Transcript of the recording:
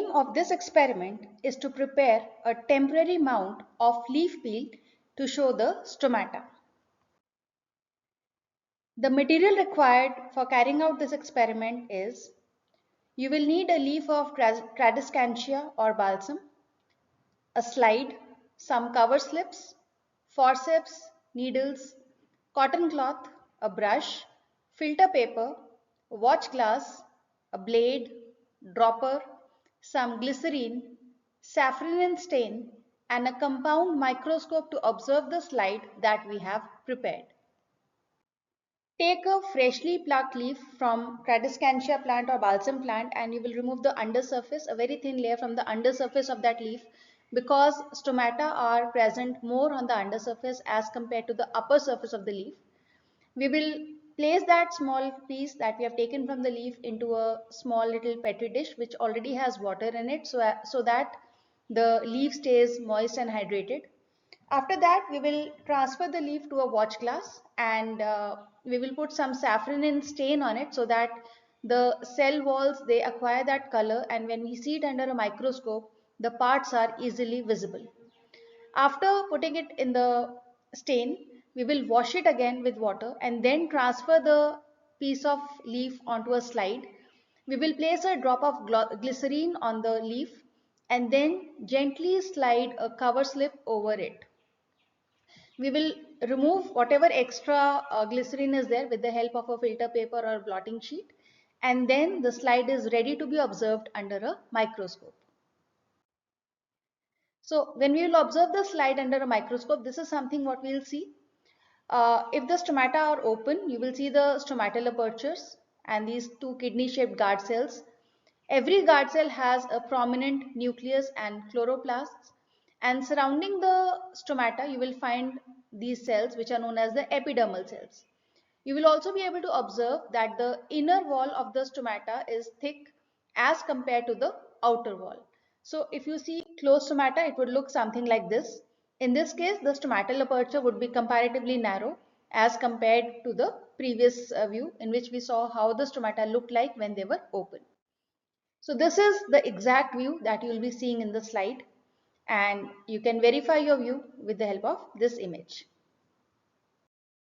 aim of this experiment is to prepare a temporary mount of leaf peel to show the stomata. The material required for carrying out this experiment is: you will need a leaf of Tradescantia or balsam, a slide, some cover slips, forceps, needles, cotton cloth, a brush, filter paper, a watch glass, a blade, dropper, some glycerine, safranin stain, and a compound microscope to observe the slide that we have prepared. Take a freshly plucked leaf from Tradescantia plant or balsam plant and you will remove the undersurface, a very thin layer from the undersurface of that leaf, because stomata are present more on the undersurface as compared to the upper surface of the leaf. We will place that small piece that we have taken from the leaf into a small little petri dish which already has water in it, so that the leaf stays moist and hydrated. After that, we will transfer the leaf to a watch glass and we will put some safranin stain on it so that the cell walls, they acquire that color, and when we see it under a microscope, the parts are easily visible. After putting it in the stain, we will wash it again with water and then transfer the piece of leaf onto a slide. We will place a drop of glycerine on the leaf and then gently slide a cover slip over it. We will remove whatever extra glycerine is there with the help of a filter paper or blotting sheet, and then the slide is ready to be observed under a microscope. So when we will observe the slide under a microscope, this is something what we will see. If the stomata are open, you will see the stomatal apertures and these two kidney-shaped guard cells. Every guard cell has a prominent nucleus and chloroplasts, and surrounding the stomata, you will find these cells which are known as the epidermal cells. You will also be able to observe that the inner wall of the stomata is thick as compared to the outer wall. So if you see closed stomata, it would look something like this. In this case, the stomatal aperture would be comparatively narrow as compared to the previous view in which we saw how the stomata looked like when they were open. So this is the exact view that you will be seeing in the slide, and you can verify your view with the help of this image.